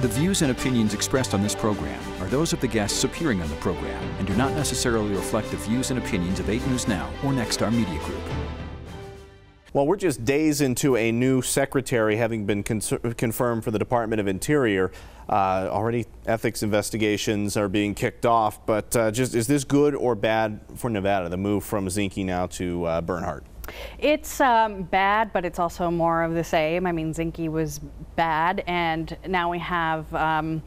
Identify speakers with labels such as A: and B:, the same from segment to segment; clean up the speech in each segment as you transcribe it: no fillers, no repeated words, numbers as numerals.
A: The views and opinions expressed on this program are those of the guests appearing on the program and do not necessarily reflect the views and opinions of 8 News Now or Nexstar Media Group.
B: Well, we're just days into a new secretary having been confirmed for the Department of Interior. Already ethics investigations are being kicked off, but is this good or bad for Nevada, the move from Zinke now to Bernhardt?
C: It's bad, but it's also more of the same. I mean, Zinke was bad, and now we have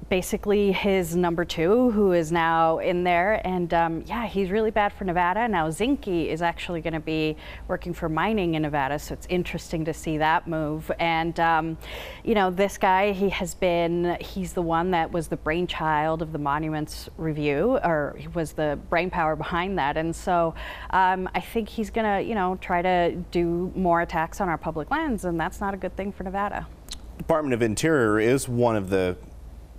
C: basically his number 2, who is now in there, and yeah, he's really bad for Nevada. Now Zinke is actually going to be working for mining in Nevada, so it's interesting to see that move. And you know, this guy, he's the one that was the brainchild of the Monuments Review, or he was the brainpower behind that, and so I think he's going to, you know, try to do more attacks on our public lands, and that's not a good thing for Nevada.
B: Department of Interior is one of the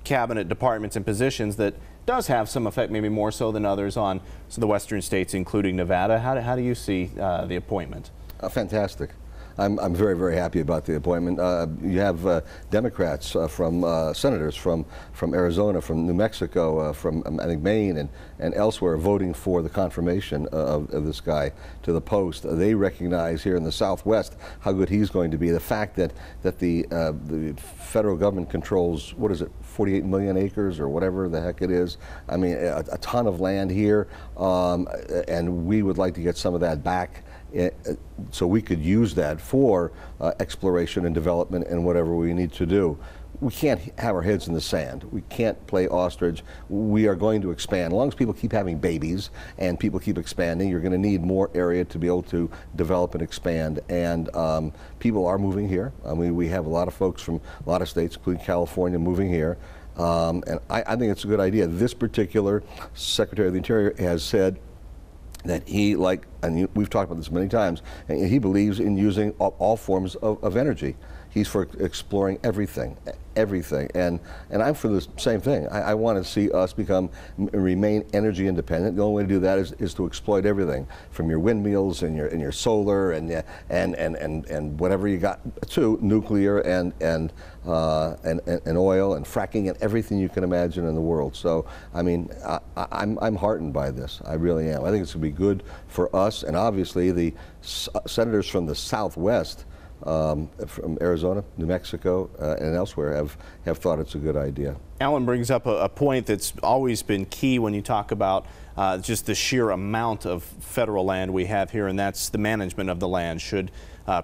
B: cabinet departments and positions that does have some effect, maybe more so than others, on the western states, including Nevada. How do you see the appointment?
D: Fantastic. I'm very, very happy about the appointment. You have Democrats senators from Arizona, from New Mexico, from I think Maine and elsewhere voting for the confirmation of this guy to the post. They recognize here in the Southwest how good he's going to be. The fact that the federal government controls, what is it, 48 million acres or whatever the heck it is. I mean, a ton of land here, and we would like to get some of that back, so we could use that for exploration and development and whatever we need to do. We can't have our heads in the sand. We can't play ostrich. We are going to expand. As long as people keep having babies and people keep expanding, you're going to need more area to be able to develop and expand. And people are moving here. I mean, we have a lot of folks from a lot of states, including California, moving here. And I think it's a good idea. This particular Secretary of the Interior has said that he, and we've talked about this many times, and he believes in using all forms of energy. He's for exploring everything, and I'm for the same thing. I want to see us remain energy independent. The only way to do that is to exploit everything, from your windmills and your solar and whatever you got, to nuclear and oil and fracking and everything you can imagine in the world. So I mean, I'm heartened by this. I really am. I think it's going to be good for us, and obviously the senators from the Southwest, from Arizona, New Mexico, and elsewhere have thought it's a good idea.
B: Alan brings up a point that's always been key when you talk about just the sheer amount of federal land we have here, and that's the management of the land. Should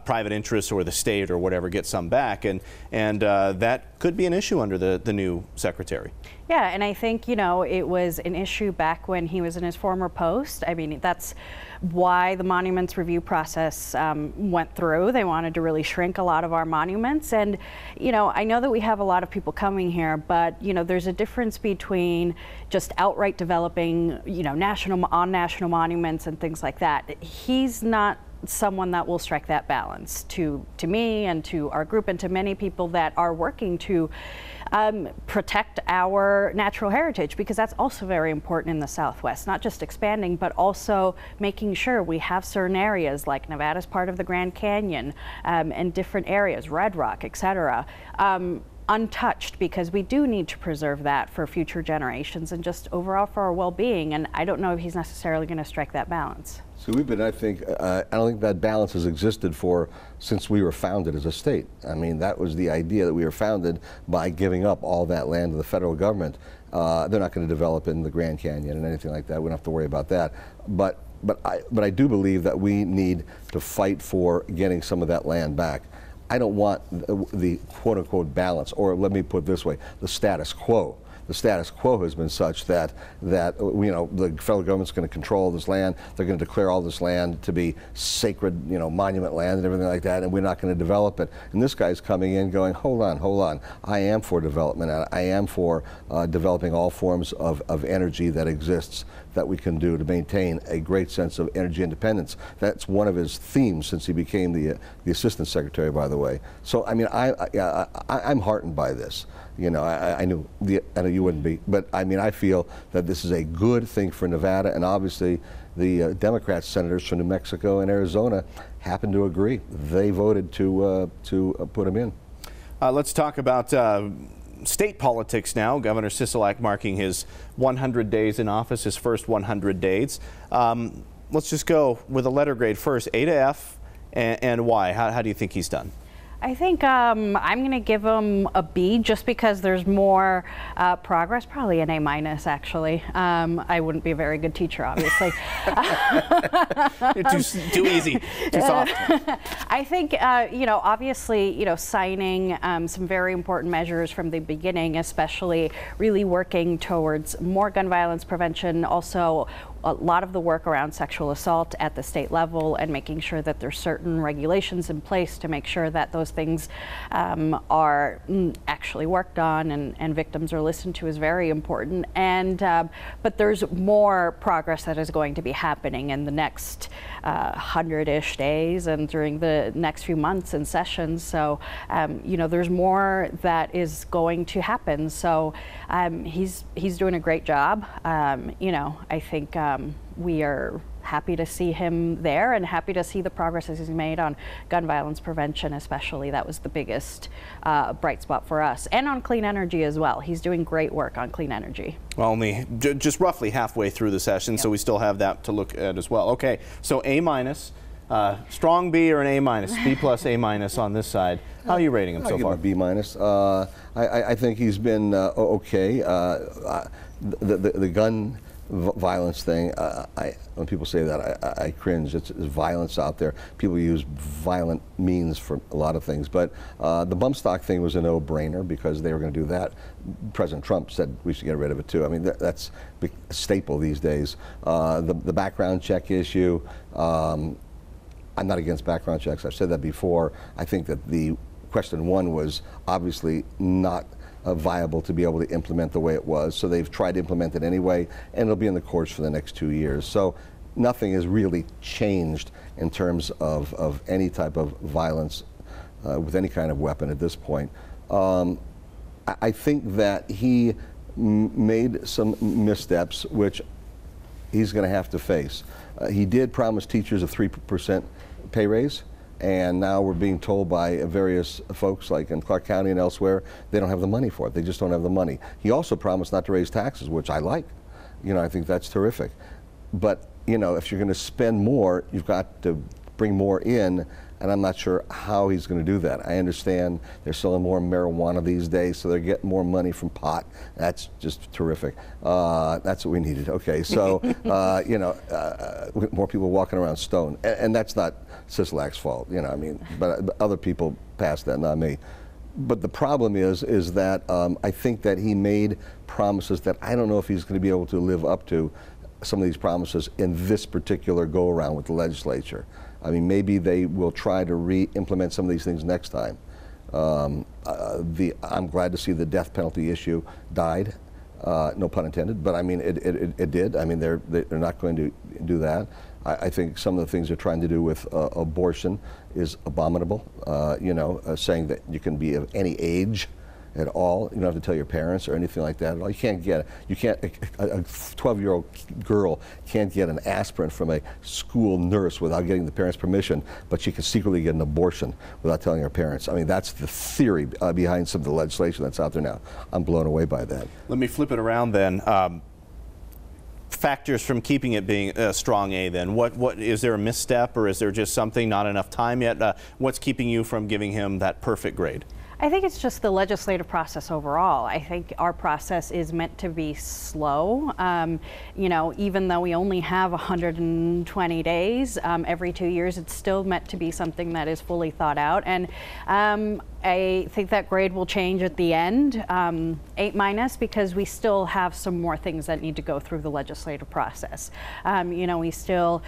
B: private interests or the state or whatever get some back, and that could be an issue under the new secretary.
C: Yeah, and I think, you know, it was an issue back when he was in his former post. I mean, that's why the Monuments Review process went through. They wanted to really shrink a lot of our monuments. And, you know, I know that we have a lot of people coming here, but, you know, there's a difference between just outright developing, you know, national monuments and things like that. He's not someone that will strike that balance. To me and to our group and to many people that are working to protect our natural heritage, because that's also very important in the Southwest, not just expanding, but also making sure we have certain areas like Nevada's part of the Grand Canyon and different areas, Red Rock, etc., untouched, because we do need to preserve that for future generations and just overall for our well-being. And I don't know if he's necessarily going to strike that balance.
D: So I don't think that balance has existed since we were founded as a state. I mean, that was the idea, that we were founded by giving up all that land to the federal government. They're not going to develop in the Grand Canyon and anything like that. We don't have to worry about that. But I do believe that we need to fight for getting some of that land back. I don't want the quote-unquote balance, or let me put it this way, the status quo. The status quo has been such that you know, the federal government's going to control this land. They're going to declare all this land to be sacred, you know, monument land and everything like that, and we're not going to develop it. And this guy's coming in going, hold on. I am for development. I am for developing all forms of energy that exists, that we can do to maintain a great sense of energy independence. That's one of his themes since he became the assistant secretary, by the way. So I mean, I'm heartened by this. You know, I know you wouldn't be, but I mean, I feel that this is a good thing for Nevada, and obviously the Democrat senators from New Mexico and Arizona happen to agree. They voted to put him in.
B: Let's talk about state politics now. Governor Sisolak marking his 100 days in office, his first 100 days. Let's just go with a letter grade first, A to F, and why? How do you think he's done?
C: I think I'm going to give him a B just because there's more progress, probably an A- actually. I wouldn't be a very good teacher, obviously.
B: Too easy, too soft.
C: I think, obviously, signing some very important measures from the beginning, especially really working towards more gun violence prevention, also a lot of the work around sexual assault at the state level and making sure that there's certain regulations in place to make sure that those things are actually worked on and victims are listened to is very important. And but there's more progress that is going to be happening in the next 100-ish days and during the next few months and sessions. So there's more that is going to happen. So he's doing a great job. I think we are happy to see him there and happy to see the progress he's made on gun violence prevention, especially. That was the biggest bright spot for us, and on clean energy as well. He's doing great work on clean energy.
B: Well, only just roughly halfway through the session, yep. So we still have that to look at as well. Okay, so A-, strong B or an A-, B plus A- on this side. How are you rating him so far?
D: A-. I think he's been okay. The gun violence thing, when people say that, I cringe. It's violence out there. People use violent means for a lot of things, but the bump stock thing was a no-brainer because they were going to do that. President Trump said we should get rid of it too. I mean, that's a staple these days. The background check issue, I'm not against background checks. I've said that before. I think that the question one was obviously not viable to be able to implement the way it was. So they've tried to implement it anyway, and it'll be in the courts for the next 2 years. So nothing has really changed in terms of any type of violence with any kind of weapon at this point. I think that he made some missteps, which he's going to have to face. He did promise teachers a 3% pay raise. And now we're being told by various folks, like in Clark County and elsewhere, they don't have the money for it. They just don't have the money. He also promised not to raise taxes, which I like. I think that's terrific. But, if you're going to spend more, you've got to bring more in, and I'm not sure how he's going to do that. I understand they're selling more marijuana these days, so they're getting more money from pot. That's just terrific. That's what we needed. Okay, so, more people walking around stoned. And that's not Sisolak's fault, but other people passed that, not me. But the problem is that I think that he made promises that I don't know if he's going to be able to live up to some of these promises in this particular go-around with the legislature. I mean, maybe they will try to re-implement some of these things next time. I'm glad to see the death penalty issue died, no pun intended, but I mean, it did. I mean, they're not going to do that. I think some of the things they're trying to do with abortion is abominable. Saying that you can be of any age at all. You don't have to tell your parents or anything like that at all. A 12-year-old girl can't get an aspirin from a school nurse without getting the parents' permission, but she can secretly get an abortion without telling her parents. I mean, that's the theory behind some of the legislation that's out there now. I'm blown away by that.
B: Let me flip it around then. Factors from keeping it being a strong A then. What is there a misstep, or is there just something, not enough time yet? What's keeping you from giving him that perfect grade?
C: I think it's just the legislative process overall. I think our process is meant to be slow. Even though we only have 120 days every 2 years, it's still meant to be something that is fully thought out. And I think that grade will change at the end, A-, because we still have some more things that need to go through the legislative process. We still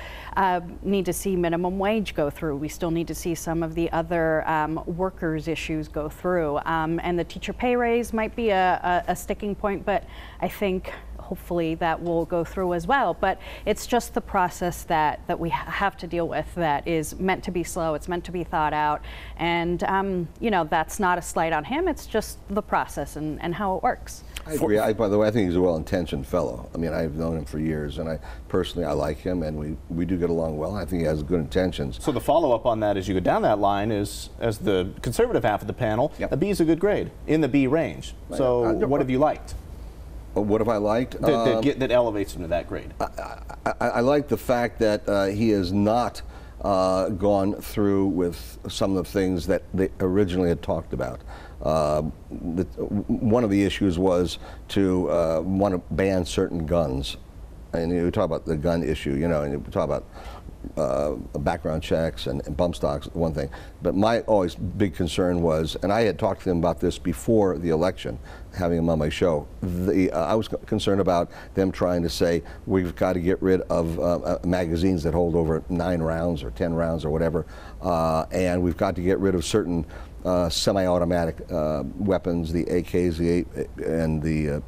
C: need to see minimum wage go through. We still need to see some of the other workers' issues go through. And the teacher pay raise might be a sticking point, but I think hopefully that will go through as well. But it's just the process that we have to deal with that is meant to be slow. It's meant to be thought out. And, you know, that's not a slight on him. It's just the process and how it works.
D: I agree. By the way, I think he's a well-intentioned fellow. I mean, I've known him for years, and I like him, and we do get along well. I think he has good intentions.
B: So the follow-up on that as you go down that line is, as the conservative half of the panel, a B is a good grade, in the B range. So what have you liked?
D: What have I liked?
B: That elevates him to that grade.
D: I like the fact that he has not gone through with some of the things that they originally had talked about. One of the issues was to want to ban certain guns, and you talk about the gun issue, you know, and you talk about background checks and bump stocks, one thing. But my always big concern was, and I had talked to them about this before the election, having them on my show, I was concerned about them trying to say, we've got to get rid of magazines that hold over 9 rounds or 10 rounds or whatever, and we've got to get rid of certain semi-automatic weapons, the AKs, and the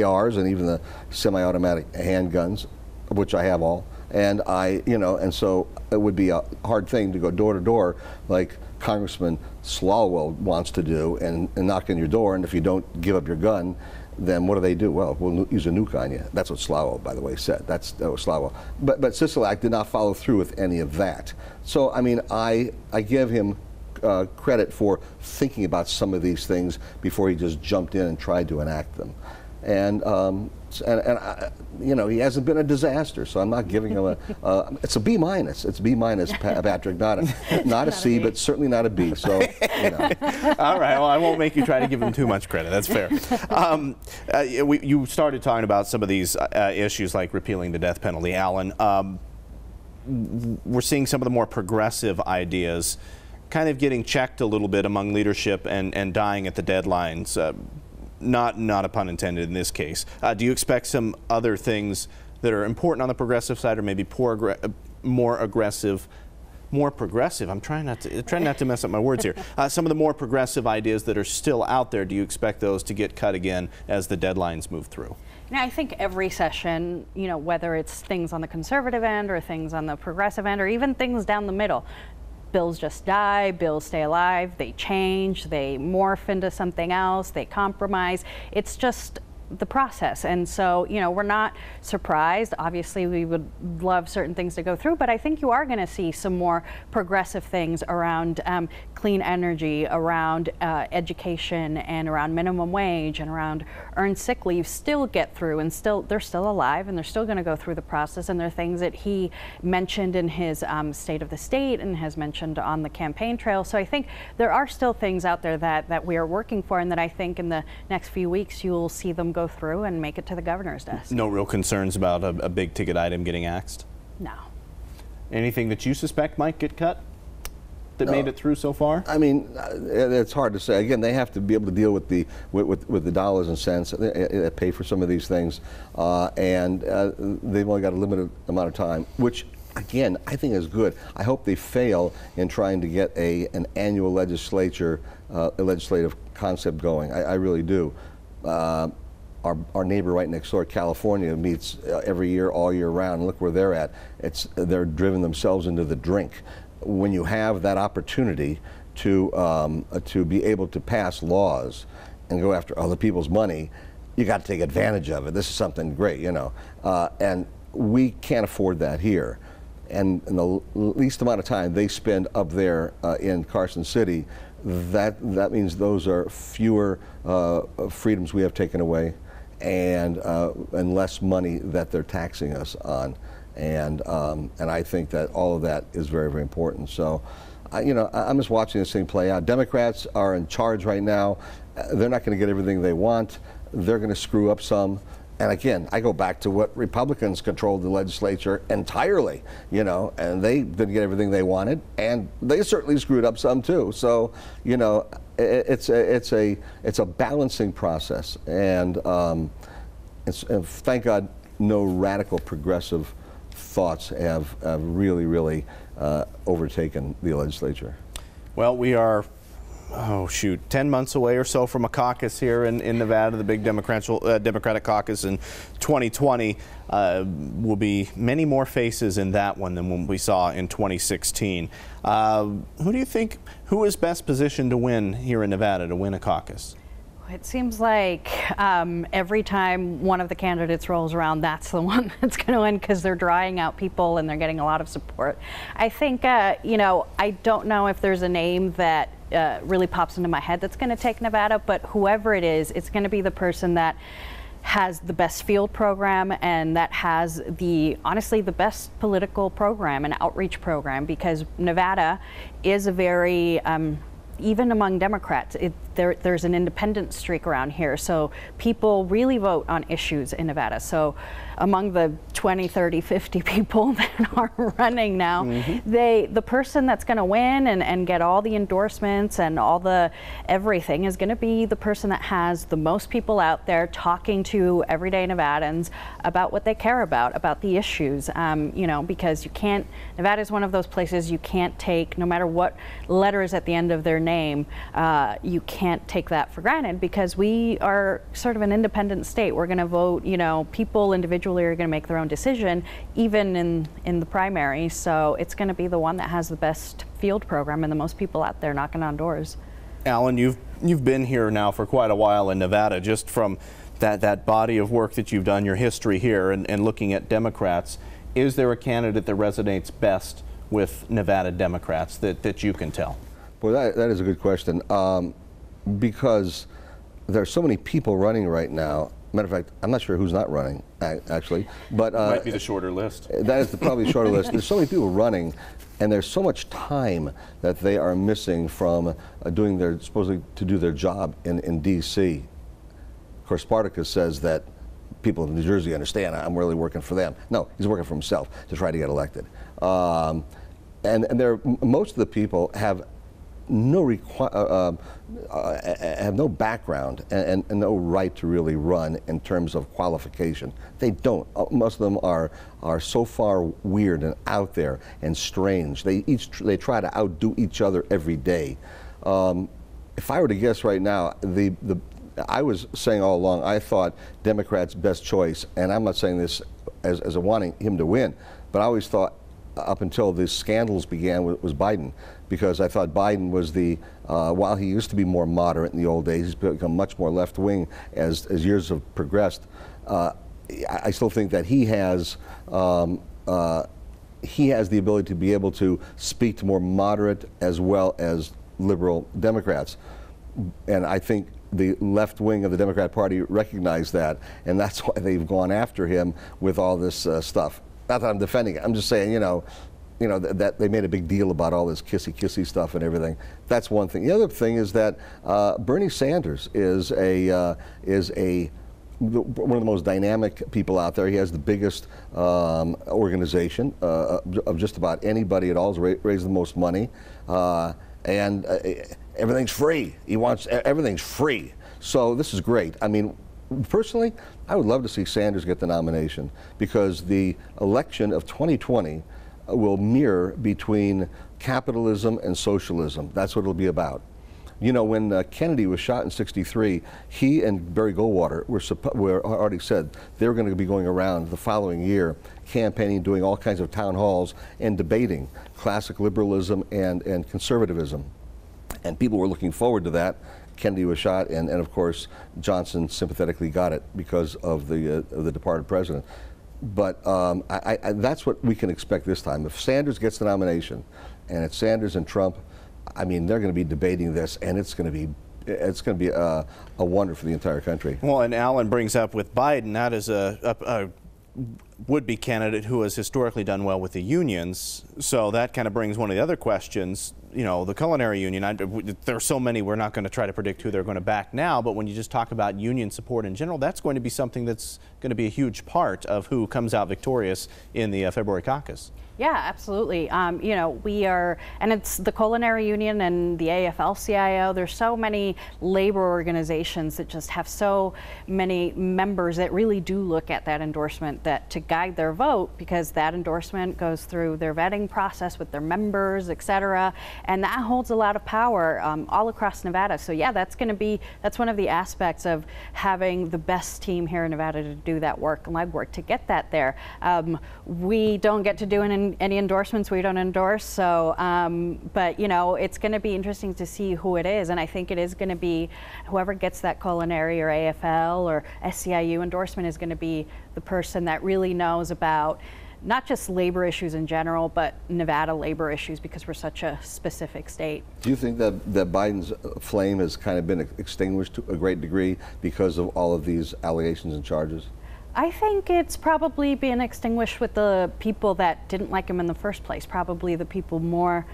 D: ARs, and even the semi-automatic handguns, which I have all. And and so it would be a hard thing to go door to door like Congressman Swalwell wants to do and knock on your door, and if you don't give up your gun, then what do? Well, we'll use a nuke on you. That's what Swalwell, by the way, said. That was Swalwell. But Sisolak did not follow through with any of that. So, I mean, I give him credit for thinking about some of these things before he just jumped in and tried to enact them. And you know, he hasn't been a disaster, so I'm not giving him it's a B minus. It's B minus, Patrick, not a C, but certainly not a B. So, you know.
B: All right. Well, I won't make you try to give him too much credit. That's fair. You started talking about some of these issues like repealing the death penalty, Alan. We're seeing some of the more progressive ideas kind of getting checked a little bit among leadership and dying at the deadlines. Not a pun intended in this case. Do you expect some other things that are important on the progressive side, or maybe more progressive? I'm trying not to mess up my words here. Some of the more progressive ideas that are still out there, do you expect those to get cut again as the deadlines move through?
C: Now, I think every session, you know, whether it's things on the conservative end or things on the progressive end or even things down the middle, bills just die, bills stay alive, they change, they morph into something else, they compromise. It's just the process. And so, you know, we're not surprised. Obviously, we would love certain things to go through, but I think you are going to see some more progressive things around clean energy, around education, and around minimum wage, and around earned sick leave still get through, and they're still alive, and they're still going to go through the process. And there are things that he mentioned in his State of the State and has mentioned on the campaign trail. So I think there are still things out there that we are working for, and that I think in the next few weeks you'll see them go through and make it to the governor's desk.
B: No real concerns about a big ticket item getting axed?
C: No. Anything
B: that you suspect might get cut that made it through so far? I
D: mean, it's hard to say. Again, they have to be able to deal with the dollars and cents, pay for some of these things, and they've only got a limited amount of time, which again, I think is good. I hope they fail in trying to get an annual legislative concept going. I really do. Our neighbor right next door, California, meets every year, all year round. Look where they're at. They're driven themselves into the drink. When you have that opportunity to be able to pass laws and go after other people's money, you got to take advantage of it. This is something great, you know. And we can't afford that here. And in the least amount of time they spend up there in Carson City, that means those are fewer freedoms we have taken away, and less money that they're taxing us on, and I think that all of that is very, very important. So, you know, I'm just watching this thing play out. Democrats are in charge right now. They're not going to get everything they want. They're going to screw up some. And again, I go back to what Republicans controlled the legislature entirely, you know, and they didn't get everything they wanted, and they certainly screwed up some too. So, you know, it's a balancing process, and thank God no radical progressive thoughts have really overtaken the legislature.
B: Well, we are oh shoot, 10 months away or so from a caucus here in Nevada, the big Democratic caucus in 2020. Will be many more faces in that one than what we saw in 2016. Who do you think, who is best positioned to win here in Nevada, to win a caucus?
C: It seems like every time one of the candidates rolls around, that's the one that's going to win, because they're drawing out people and they're getting a lot of support. I think, you know, I don't know if there's a name that really pops into my head that's going to take Nevada, but whoever it is, it's going to be the person that has the best field program and that has honestly the best political program and outreach program, because Nevada is a very even among Democrats, there's an independent streak around here. So people really vote on issues in Nevada. So among the 20, 30, 50 people that are running now, the person that's going to win and get all the endorsements and all the everything is going to be the person that has the most people out there talking to everyday Nevadans about what they care about the issues. You know, because you can't, Nevada is one of those places you can't take, no matter what letter is at the end of their name, you can't take that for granted, because we are sort of an independent state. We're going to vote, you know, people individually are going to make their own decision, even in the primary. So it's going to be the one that has the best field program and the most people out there knocking on doors.
B: Alan, you've been here now for quite a while in Nevada. Just from that body of work that you've done, your history here, and looking at Democrats, is there a candidate that resonates best with Nevada Democrats that you can tell?
D: Well, that is a good question, because there are so many people running right now. Matter of fact, I'm not sure who's not running, actually. But
B: might be the shorter list.
D: That is probably the shorter list. There's so many people running, and there's so much time that they are missing from supposedly to do their job in D.C. Of course, Spartacus says that people of New Jersey understand, I'm really working for them. No, he's working for himself to try to get elected. And most of the people have have no background and no right to really run in terms of qualification. They don't. Most of them are so far weird and out there and strange. They try to outdo each other every day. If I were to guess right now, I was saying all along, I thought Democrats' best choice, and I'm not saying this as a wanting him to win, but I always thought, up until the scandals began, was Biden, because I thought Biden was while he used to be more moderate in the old days, he's become much more left-wing as years have progressed. I still think that he has the ability to be able to speak to more moderate as well as liberal Democrats. And I think the left wing of the Democrat Party recognized that, and that's why they've gone after him with all this stuff. Not that I'm defending it. I'm just saying, you know, that they made a big deal about all this kissy stuff and everything. That's one thing. The other thing is that Bernie Sanders is one of the most dynamic people out there. He has the biggest organization of just about anybody at all. He's raised the most money, and everything's free. He wants everything's free. So this is great. I mean, personally, I would love to see Sanders get the nomination, because the election of 2020 will mirror between capitalism and socialism. That's what it'll be about. You know, when Kennedy was shot in '63, he and Barry Goldwater were already said they were going to be going around the following year campaigning, doing all kinds of town halls and debating classic liberalism and conservatism. And people were looking forward to that. Kennedy was shot, and of course Johnson sympathetically got it because of the departed president. But that's what we can expect this time. If Sanders gets the nomination, and it's Sanders and Trump, I mean, they're going to be debating this, and it's going to be a wonder for the entire country. Well,
B: and Alan brings up with Biden, that is a would-be candidate who has historically done well with the unions. So that kind of brings one of the other questions. You know, the culinary union, there are so many, we're not going to try to predict who they're going to back now, but when you just talk about union support in general, that's going to be something that's going to be a huge part of who comes out victorious in the February caucus.
C: Yeah, absolutely. You know, we are, and it's the Culinary Union and the AFL-CIO. There's so many labor organizations that just have so many members that really do look at that endorsement, that to guide their vote, because that endorsement goes through their vetting process with their members, et cetera, and that holds a lot of power all across Nevada. So yeah, that's one of the aspects of having the best team here in Nevada to do that work, legwork, to get that there. We don't get to do any endorsements. We don't endorse. So, but you know, it's going to be interesting to see who it is, and I think it is going to be whoever gets that culinary or AFL or SEIU endorsement is going to be the person that really knows about not just labor issues in general, but Nevada labor issues, because we're such a specific state.
D: Do you think that Biden's flame has kind of been extinguished to a great degree because of all of these allegations and charges?
C: I think it's probably been extinguished with the people that didn't like him in the first place, probably the people more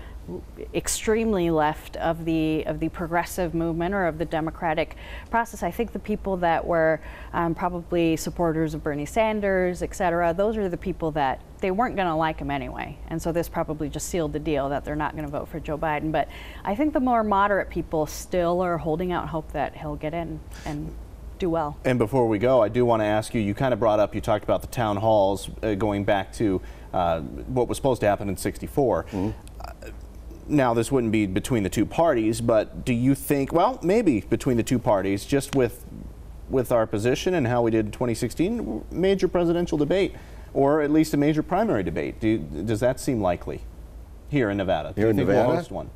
C: extremely left of the progressive movement or of the democratic process. I think the people that were probably supporters of Bernie Sanders, et cetera, those are the people that they weren't going to like him anyway. And so this probably just sealed the deal that they're not going to vote for Joe Biden. But I think the more moderate people still are holding out hope that he'll get in and do well.
B: And before we go, I do want to ask you, you kind of brought up, you talked about the town halls going back to what was supposed to happen in '64. Mm-hmm. Now, this wouldn't be between the two parties, but do you think, well, maybe between the two parties, just with our position and how we did in 2016, major presidential debate, or at least a major primary debate? Does that seem likely here in Nevada?
D: Here in Nevada?
B: We'll host one?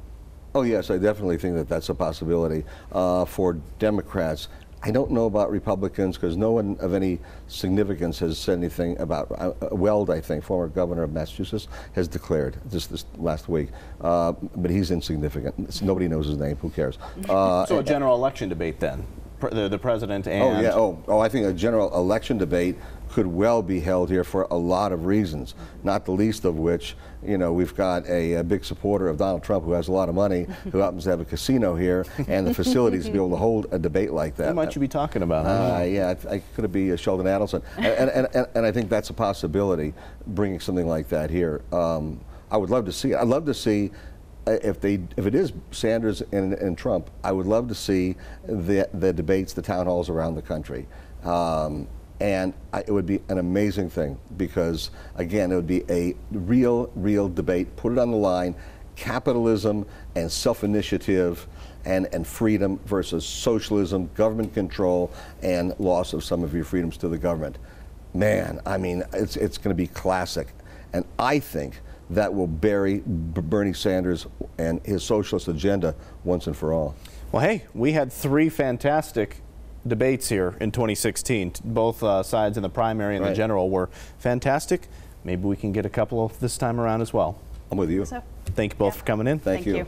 D: Oh, yes, I definitely think that that's a possibility. For Democrats, I don't know about Republicans, because no one of any significance has said anything about Weld, I think, former governor of Massachusetts, has declared just this last week, but he's insignificant. Nobody knows his name. Who cares?
B: So a general election debate then, the president and...
D: Oh yeah. Oh, I think a general election debate could well be held here for a lot of reasons, not the least of which, you know, we've got a big supporter of Donald Trump who has a lot of money, who happens to have a casino here and the facilities to be able to hold a debate like that.
B: Who might you be talking about?
D: Yeah, could it be Sheldon Adelson? And I think that's a possibility, bringing something like that here. I would love to see it. I'd love to see if it is Sanders and Trump, I would love to see the debates, the town halls around the country. And it would be an amazing thing, because, again, it would be a real debate. Put it on the line: capitalism and self-initiative and freedom versus socialism, government control, and loss of some of your freedoms to the government. Man, I mean, it's going to be classic. And I think that will bury Bernie Sanders and his socialist agenda once and for all.
B: Well, hey, we had 3 fantastic debates here in 2016. Both sides in the primary and the general were fantastic. Maybe we can get a couple of this time around as well.
D: I'm with you.
C: So,
B: Thank you both for coming in.
D: Thank you.